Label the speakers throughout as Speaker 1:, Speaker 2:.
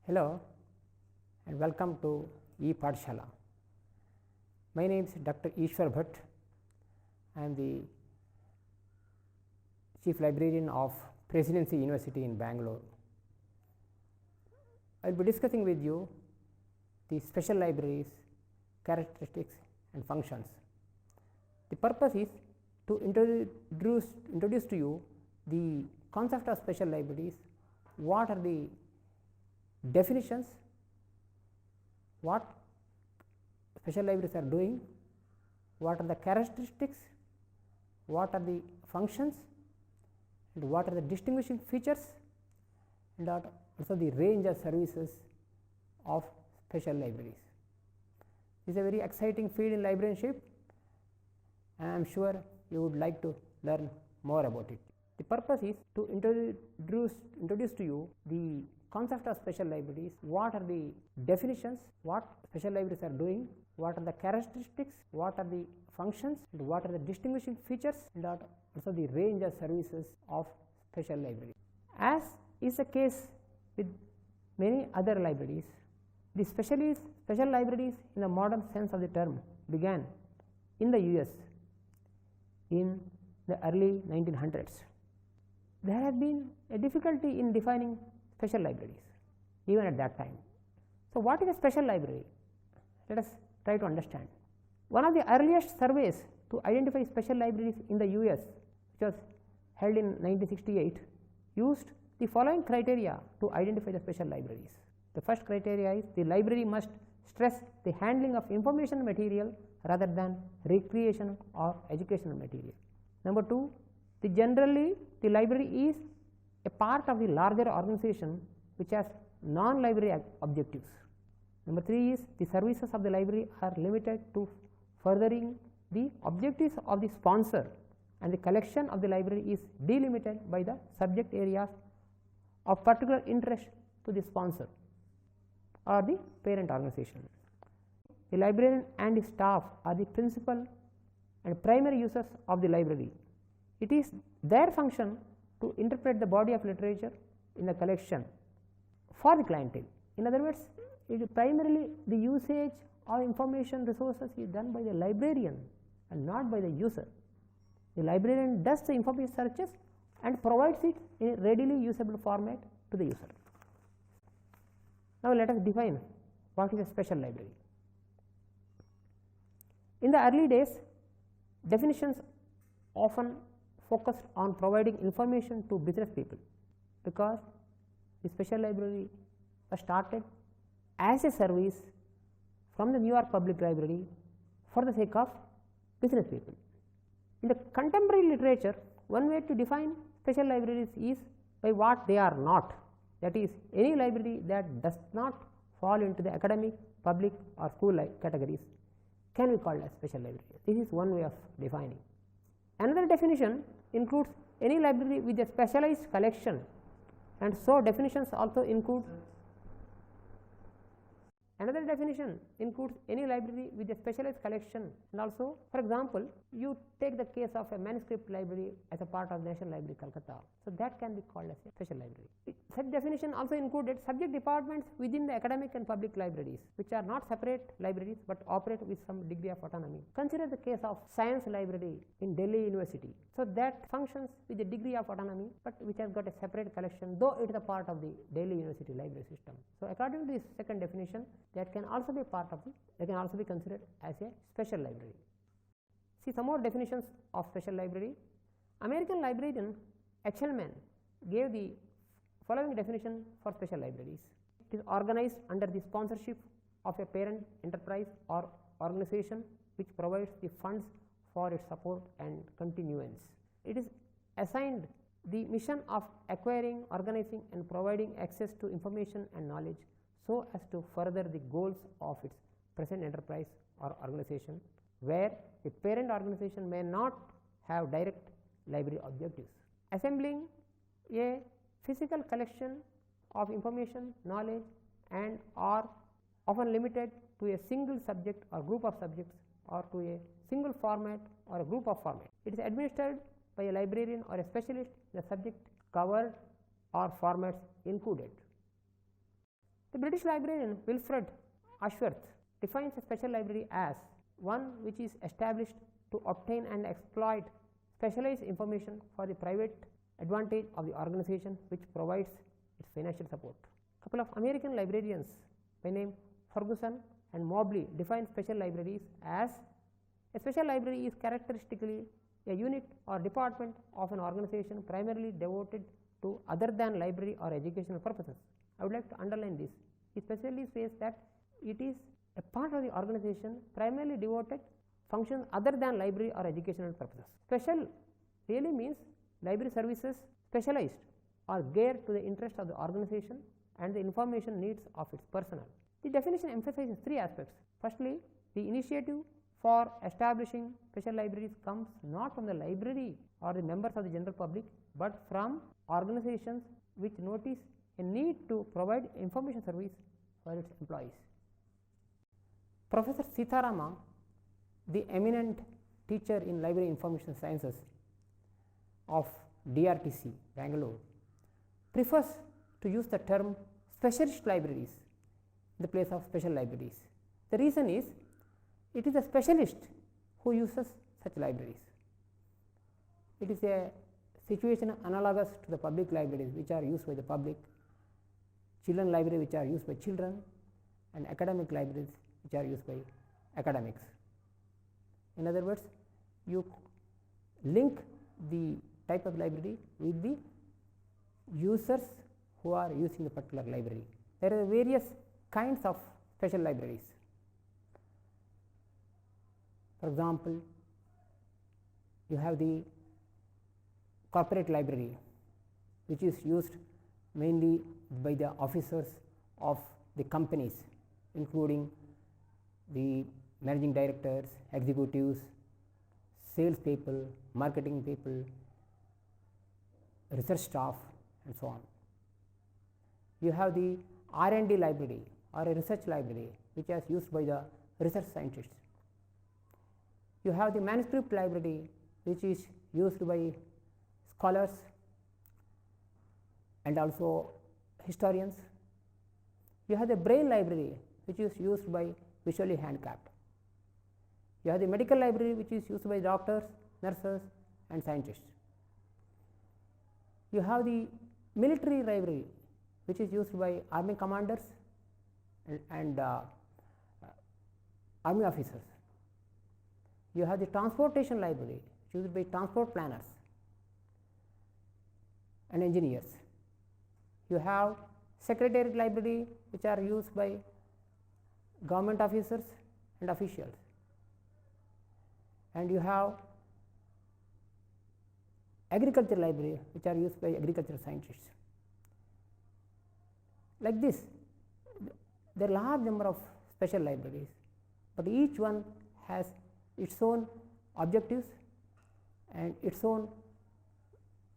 Speaker 1: Hello and welcome to ePathshala. My name is Dr. Ishwar Bhatt. I am the Chief Librarian of Presidency University in Bangalore. I will be discussing with you the special libraries, characteristics and functions. The purpose is to introduce to you the concept of special libraries, what are the definitions, what special libraries are doing, what are the characteristics, what are the functions, and what are the distinguishing features, and also the range of services of special libraries. This is a very exciting field in librarianship, and I am sure you would like to learn more about it. The purpose is to introduce to you the concept of special libraries, what are the definitions, what special libraries are doing, what are the characteristics, what are the functions, and what are the distinguishing features, and also the range of services of special libraries. As is the case with many other libraries, the special libraries in the modern sense of the term began in the US in the early 1900s. There has been a difficulty in defining special libraries even at that time. So, what is a special library? Let us try to understand. One of the earliest surveys to identify special libraries in the US, which was held in 1968, used the following criteria to identify the special libraries. The first criteria is the library must stress the handling of information material rather than recreation or educational material. Number 2, generally the library is a part of the larger organization which has non-library objectives. Number 3 is the services of the library are limited to furthering the objectives of the sponsor, and the collection of the library is delimited by the subject areas of particular interest to the sponsor or the parent organization. The librarian and his staff are the principal and primary users of the library. It is their function to interpret the body of literature in the collection for the clientele. In other words, it is primarily the usage of information resources is done by the librarian and not by the user. The librarian does the information searches and provides it in a readily usable format to the user. Now, let us define what is a special library. In the early days, definitions often focused on providing information to business people, because the special library was started as a service from the New York Public Library for the sake of business people. In the contemporary literature, one way to define special libraries is by what they are not, that is, any library that does not fall into the academic, public or school categories can be called as special library. This is one way of defining. Another definition includes any library with a specialized collection, and so definitions also include any library with a specialized collection. And also, for example, you take the case of a manuscript library as a part of National Library Calcutta, so that can be called as a special library. Such definition also included subject departments within the academic and public libraries, which are not separate libraries but operate with some degree of autonomy. Consider the case of Science Library in Delhi University, so that functions with a degree of autonomy but which has got a separate collection, though it is a part of the Delhi University library system. So, according to this second definition, that can also be part of they can also be considered as a special library. See some more definitions of special library. American librarian Echelman gave the following definition for special libraries. It is organized under the sponsorship of a parent enterprise or organization which provides the funds for its support and continuance. It is assigned the mission of acquiring, organizing and providing access to information and knowledge so as to further the goals of its present enterprise or organization, where the parent organization may not have direct library objectives. Assembling a physical collection of information, knowledge and are often limited to a single subject or group of subjects or to a single format or a group of formats. It is administered by a librarian or a specialist in the subject covered or formats included. The British librarian Wilfred Ashworth defines a special library as one which is established to obtain and exploit specialized information for the private advantage of the organization which provides its financial support. A couple of American librarians by name Ferguson and Mobley define special libraries as a special library is characteristically a unit or department of an organization primarily devoted to other than library or educational purposes. I would like to underline this. He specially says that it is a part of the organization primarily devoted functions other than library or educational purposes. Special really means library services specialized or geared to the interest of the organization and the information needs of its personnel. The definition emphasizes three aspects. Firstly, the initiative for establishing special libraries comes not from the library or the members of the general public, but from organizations which notice a need to provide information service for its employees. Professor Sitharama, the eminent teacher in library information sciences of DRTC, Bangalore, prefers to use the term specialist libraries in the place of special libraries. The reason is it is a specialist who uses such libraries. It is a situation analogous to the public libraries which are used by the public, children library which are used by children, and academic libraries which are used by academics. In other words, you link the type of library with the users who are using the particular library. There are various kinds of special libraries. For example, you have the corporate library, which is used mainly by the officers of the companies, including the managing directors, executives, sales people, marketing people, research staff, and so on. You have the R&D library or a research library which is used by the research scientists. You have the manuscript library which is used by scholars and also historians. You have the braille library which is used by visually handicapped. You have the medical library which is used by doctors, nurses, and scientists. You have the military library which is used by army commanders and army officers. You have the transportation library which is used by transport planners and engineers. You have secretariat library which are used by government officers and officials, and you have agriculture library which are used by agricultural scientists. Like this, there are large number of special libraries, but each one has its own objectives and its own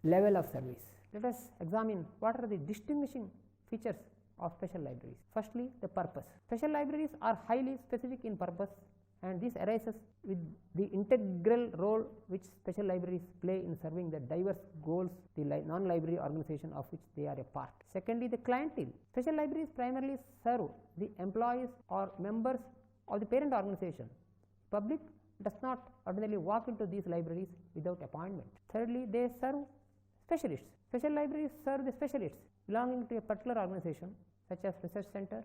Speaker 1: level of service. Let us examine what are the distinguishing features of special libraries. Firstly, the purpose. Special libraries are highly specific in purpose, and this arises with the integral role which special libraries play in serving the diverse goals the non-library organization of which they are a part. Secondly, the clientele. Special libraries primarily serve the employees or members of the parent organization. Public does not ordinarily walk into these libraries without appointment. Thirdly, they serve specialists. Special libraries serve the specialists belonging to a particular organization such as research center,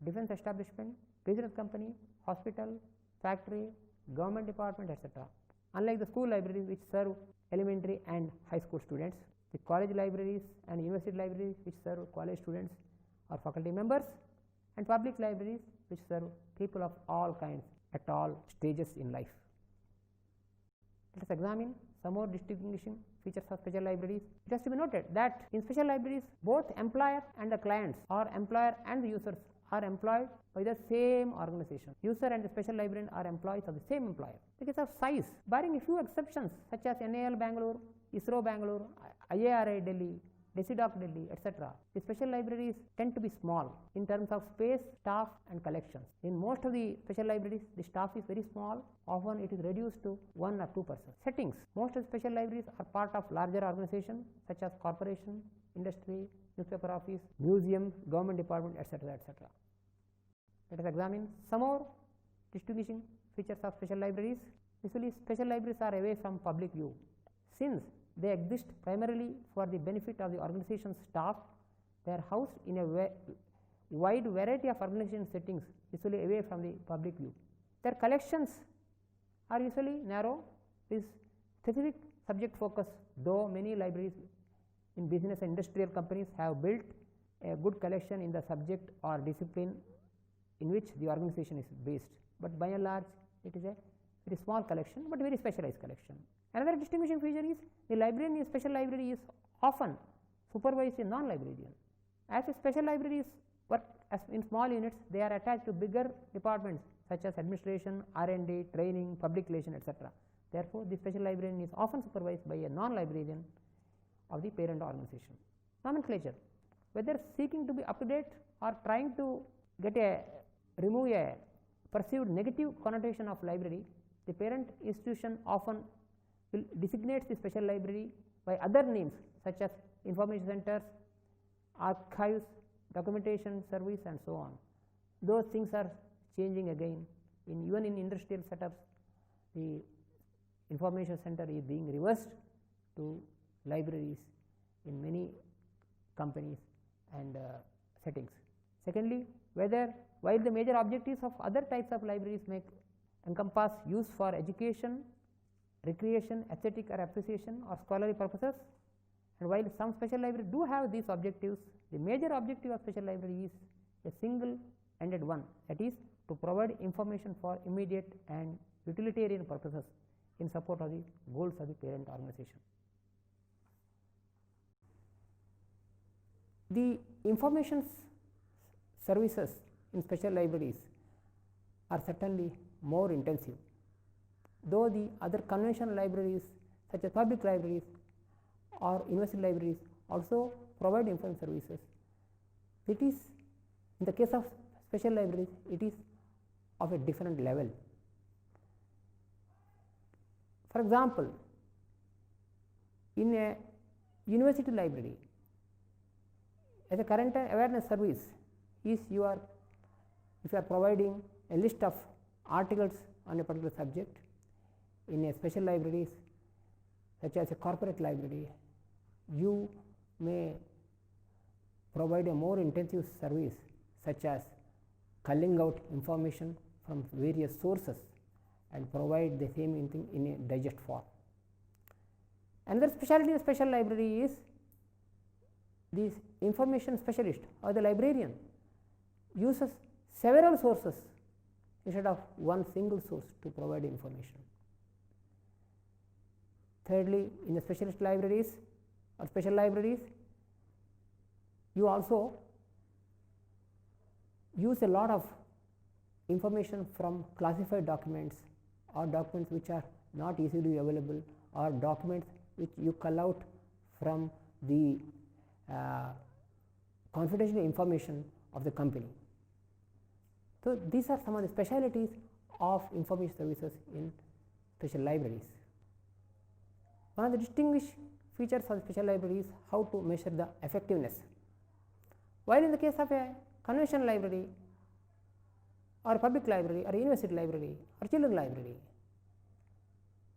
Speaker 1: defense establishment, business company, hospital, factory, government department, etc. Unlike the school libraries which serve elementary and high school students, the college libraries and university libraries which serve college students or faculty members, and public libraries which serve people of all kinds at all stages in life. Let us examine some more distinguishing features of special libraries. It has to be noted that in special libraries, both employer and the clients, or employer and the users, are employed by the same organization. User and the special librarian are employees of the same employer. Because of size, barring a few exceptions such as NAL Bangalore, ISRO Bangalore, IARI Delhi, DCID of Delhi, etc. The special libraries tend to be small in terms of space, staff and collections. In most of the special libraries, the staff is very small, often it is reduced to 1 or 2 persons. Settings: most of the special libraries are part of larger organizations such as corporation, industry, newspaper office, museum, government department, etc. etc. Let us examine some more distinguishing features of special libraries. Usually, special libraries are away from public view. Since they exist primarily for the benefit of the organization's staff, they are housed in a wide variety of organization settings, usually away from the public view. Their collections are usually narrow with specific subject focus, though many libraries in business and industrial companies have built a good collection in the subject or discipline in which the organization is based, but by and large it is a very small collection, but very specialized collection. Another distinguishing feature is the librarian in a special library is often supervised a non-librarian. As a special libraries work as in small units, they are attached to bigger departments such as administration, R&D, training, public relation, etc. Therefore, the special librarian is often supervised by a non-librarian of the parent organization. Nomenclature: whether seeking to be up to date or trying to remove a perceived negative connotation of library, the parent institution often will designate the special library by other names such as information centers, archives, documentation service and so on. Those things are changing again. Even in industrial setups, the information center is being reversed to libraries in many companies and settings. Secondly, whether while the major objectives of other types of libraries may encompass use for education, recreation, aesthetic or appreciation or scholarly purposes, and while some special libraries do have these objectives, the major objective of special library is a single-ended one, that is to provide information for immediate and utilitarian purposes in support of the goals of the parent organization. The information services in special libraries are certainly more intensive, though the other conventional libraries such as public libraries or university libraries also provide information services. It is in the case of special libraries, it is of a different level. For example, in a university library, as a current awareness service, if you are providing a list of articles on a particular subject in a special libraries such as a corporate library, you may provide a more intensive service such as culling out information from various sources and provide the same thing in a digest form. Another specialty of special library is this information specialist or the librarian uses several sources instead of one single source to provide information. Thirdly, in the specialist libraries or special libraries, you also use a lot of information from classified documents or documents which are not easily available or documents which you cull out from the confidential information of the company. So, these are some of the specialities of information services in special libraries. One of the distinguished features of special library is how to measure the effectiveness. While in the case of a conventional library or public library or university library or children library,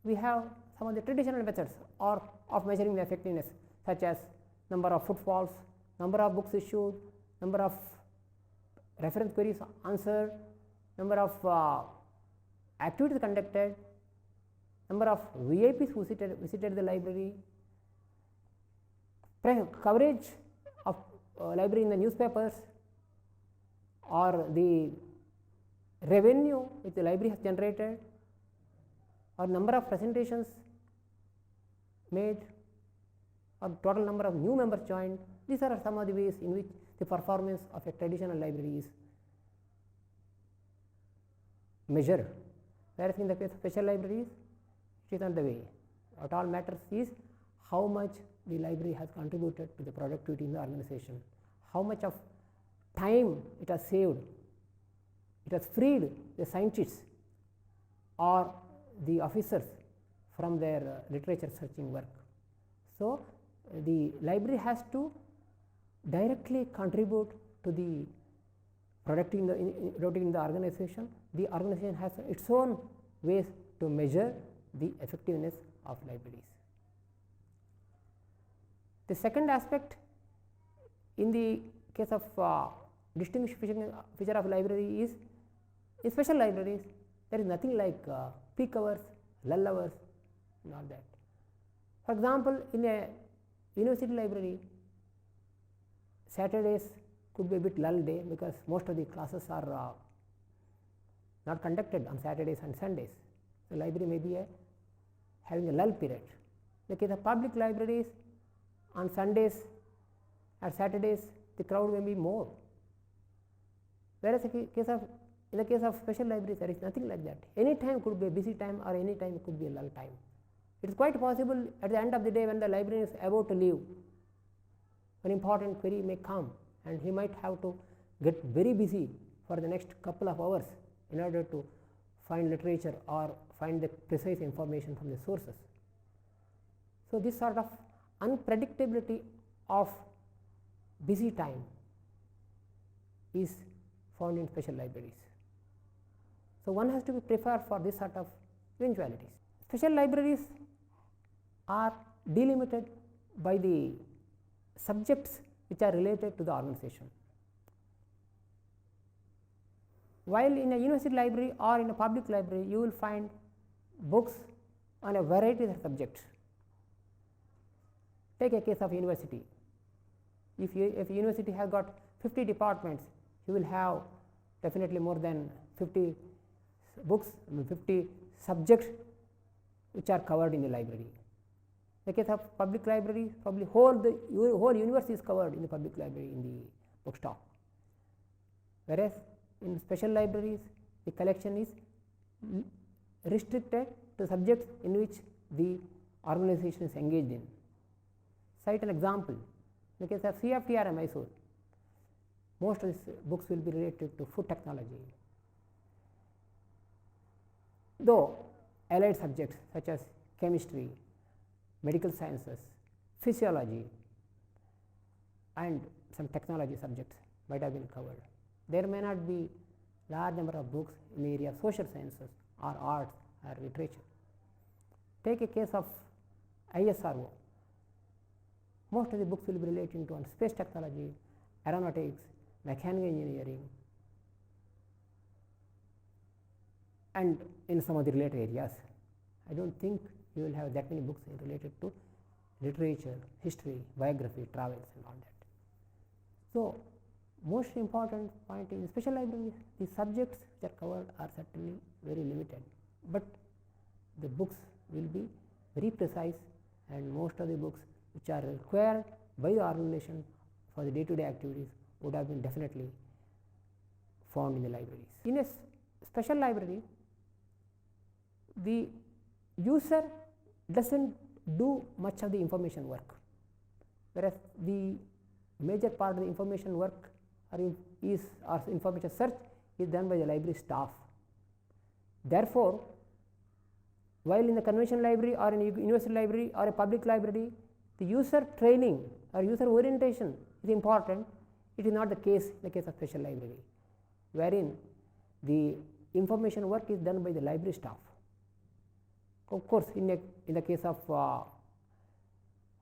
Speaker 1: we have some of the traditional methods of measuring the effectiveness, such as number of footfalls, number of books issued, number of reference queries answered, number of activities conducted, number of VIPs who visited the library, coverage of library in the newspapers, or the revenue which the library has generated, or number of presentations made, or total number of new members joined. These are some of the ways in which the performance of a traditional library is measured, whereas in the case of special libraries, it is not the way. What all matters is how much the library has contributed to the productivity in the organization, how much of time it has saved, it has freed the scientists or the officers from their literature searching work. So, the library has to directly contribute to the productivity in the organization. The organization has its own ways to measure the effectiveness of libraries. The second aspect in the case of distinguished feature of library is, in special libraries there is nothing like peak hours, lull hours and all that. For example, in a university library, Saturdays could be a bit lull day because most of the classes are not conducted on Saturdays and Sundays. The library may be having a lull period. In the case of public libraries, on Sundays and Saturdays the crowd may be more, whereas in the case of special libraries there is nothing like that. Any time could be a busy time or any time could be a lull time. It is quite possible at the end of the day when the librarian is about to leave, an important query may come and he might have to get very busy for the next couple of hours in order to find literature or find the precise information from the sources. So, this sort of unpredictability of busy time is found in special libraries. So, one has to be prepared for this sort of eventualities. Special libraries are delimited by the subjects which are related to the organization. While in a university library or in a public library, you will find books on a variety of subjects. Take a case of university. If a university has got 50 departments, you will have definitely more than 50 books, 50 subjects which are covered in the library. In the case of public library, probably whole universe is covered in the public library in the bookstore. Whereas in special libraries, the collection is restricted to subjects in which the organization is engaged in. Cite an example. In the case of CFTR Mysore, most of these books will be related to food technology, though allied subjects such as chemistry, medical sciences, physiology and some technology subjects might have been covered. There may not be large number of books in the area of social sciences or arts or literature. Take a case of ISRO. Most of the books will be relating to space technology, aeronautics, mechanical engineering and in some of the related areas. I do not think you will have that many books related to literature, history, biography, travels and all that. So, most important point in special libraries, the subjects which are covered are certainly very limited, but the books will be very precise and most of the books which are required by the organization for the day-to-day activities would have been definitely found in the libraries. In a special library, the user does not do much of the information work, whereas the major part of the information work or information search is done by the library staff. Therefore, while in the conventional library or in a university library or a public library, the user training or user orientation is important, it is not the case in the case of special library, wherein the information work is done by the library staff. Of course, in the case of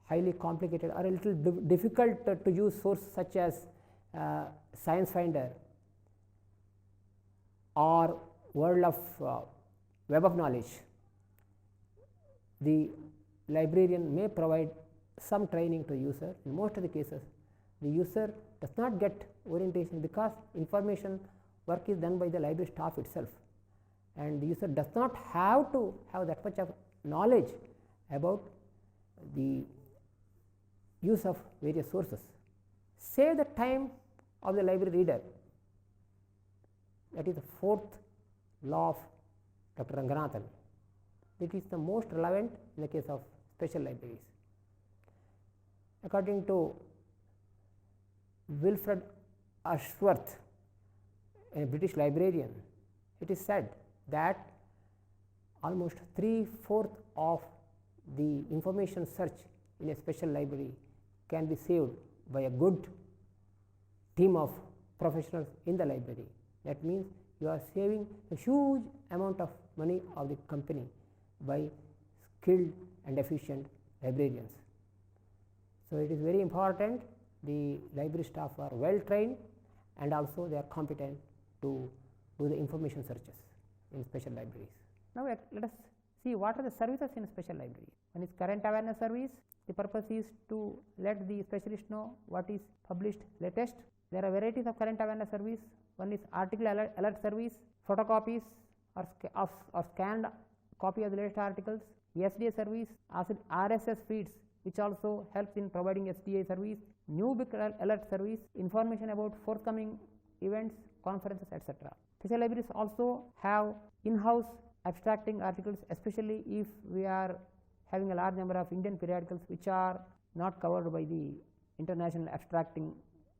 Speaker 1: highly complicated or a little difficult to use source such as Science Finder or World of Web of Knowledge, the librarian may provide some training to user. In most of the cases, the user does not get orientation because information work is done by the library staff itself, and the user does not have to have that much of knowledge about the use of various sources. Save the time of the library reader, that is the fourth law of Dr. Ranganathan. It is the most relevant in the case of special libraries. According to Wilfred Ashworth, a British librarian, it is said that almost 3/4 of the information search in a special library can be saved by a good team of professionals in the library. That means you are saving a huge amount of money of the company by skilled and efficient librarians. So, it is very important the library staff are well trained and also they are competent to do the information searches in special libraries. Now, let us see what are the services in special library. One is current awareness service. The purpose is to let the specialist know what is published latest. There are varieties of current awareness service. One is article alert service, photocopies or scanned copy of the latest articles, SDA service, RSS feeds which also helps in providing SDA service, new book alert service, information about forthcoming events, conferences, etc. Special libraries also have in-house abstracting articles, especially if we are having a large number of Indian periodicals which are not covered by the international abstracting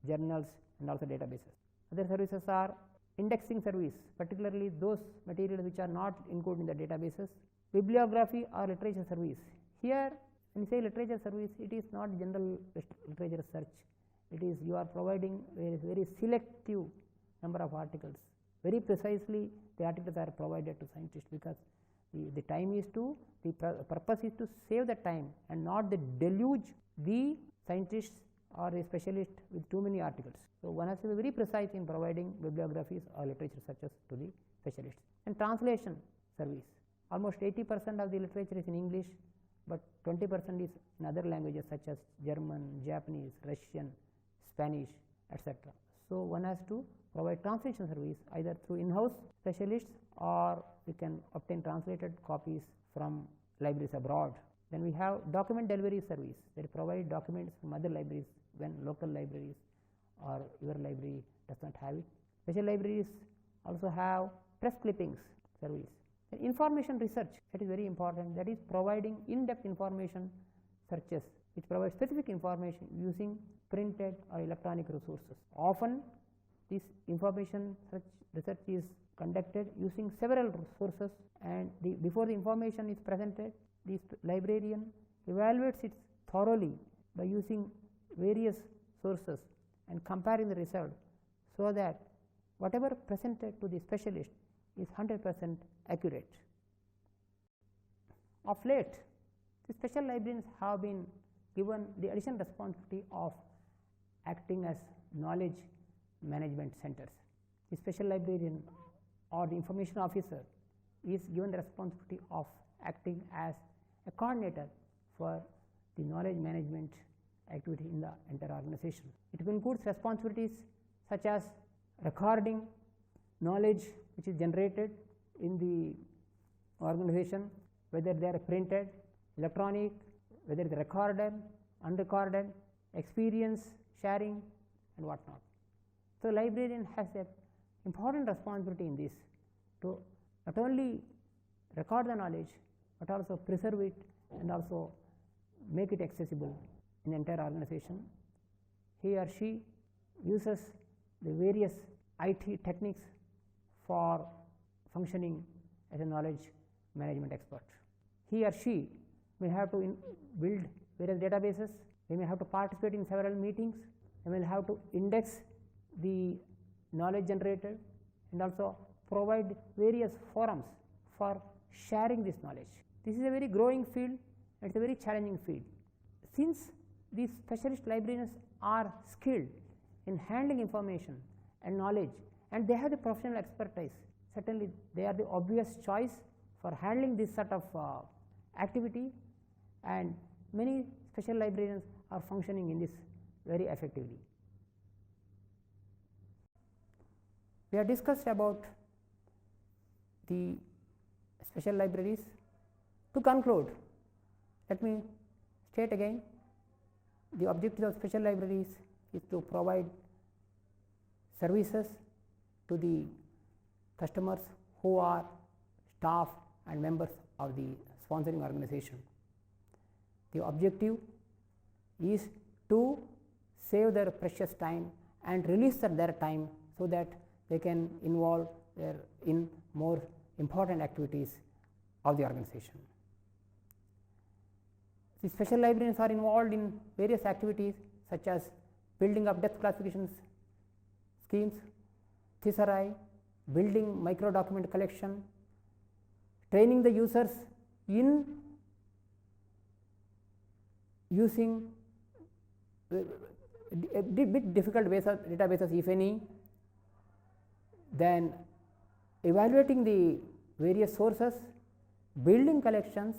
Speaker 1: journals and also databases. Other services are indexing service, particularly those materials which are not included in the databases, bibliography or literature service. Here when you say literature service, it is not general literature search, it is you are providing a very selective number of articles. Very precisely the articles are provided to scientists because the purpose is to save the time and not the deluge the scientists or a specialist with too many articles. So, one has to be very precise in providing bibliographies or literature searches to the specialists. And translation service, almost 80% of the literature is in English, but 20% is in other languages such as German, Japanese, Russian, Spanish, etc. So, one has to provide translation service either through in-house specialists or we can obtain translated copies from libraries abroad. Then we have document delivery service, they provide documents from other libraries when local libraries or your library does not have it. Special libraries also have press clippings service. And information research, that is very important, that is providing in-depth information searches which provide specific information using printed or electronic resources. Often this information research is conducted using several sources, and before the information is presented, the librarian evaluates it thoroughly by using various sources and comparing the result, so that whatever presented to the specialist is 100% accurate. Of late, the special librarians have been given the additional responsibility of acting as knowledge management centers. The special librarian or the information officer is given the responsibility of acting as a coordinator for the knowledge management activity in the entire organization. It includes responsibilities such as recording knowledge which is generated in the organization, whether they are printed, electronic, whether it is recorded, unrecorded, experience sharing and what not. So, librarian has an important responsibility in this to not only record the knowledge, but also preserve it and also make it accessible in the entire organization. He or she uses the various IT techniques for functioning as a knowledge management expert. He or she may have to build various databases, they may have to participate in several meetings, they may have to index the knowledge generated and also provide various forums for sharing this knowledge. This is a very growing field and it is a very challenging field. Since these specialist librarians are skilled in handling information and knowledge and they have the professional expertise, certainly they are the obvious choice for handling this sort of activity, and many special librarians are functioning in this very effectively. We have discussed about the special libraries. To conclude, let me state again, the objective of special libraries is to provide services to the customers who are staff and members of the sponsoring organization. The objective is to save their precious time and release their time so that they can involve in more important activities of the organization. The special librarians are involved in various activities such as building up depth classification schemes, thesauri, building micro document collection, training the users in using a bit difficult databases if any, then evaluating the various sources, building collections,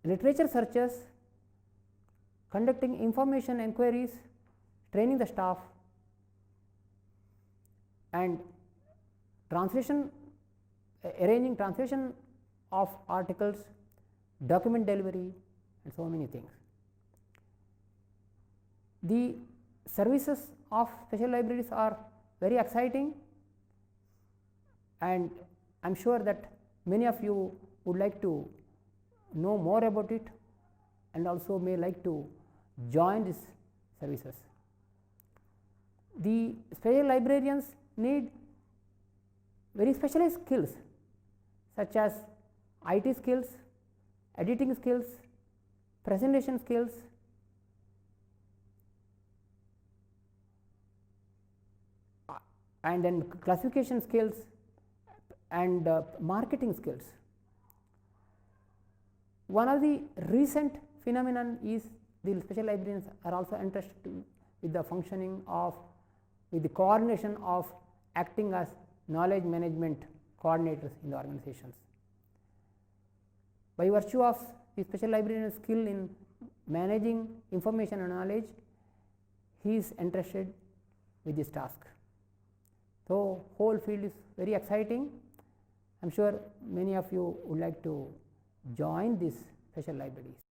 Speaker 1: literature searches, conducting information enquiries, training the staff, and translation, arranging translation of articles, document delivery, and so many things. The services of special libraries are very exciting, and I am sure that many of you would like to know more about it and also may like to join these services. The special librarians need very specialized skills such as IT skills, editing skills, presentation skills, and then classification skills and marketing skills. One of the recent phenomenon is the special librarians are also interested with the functioning of, with the coordination of acting as knowledge management coordinators in the organizations. By virtue of the special librarian's skill in managing information and knowledge, he is entrusted with this task. So, whole field is very exciting. I am sure many of you would like to join these special libraries.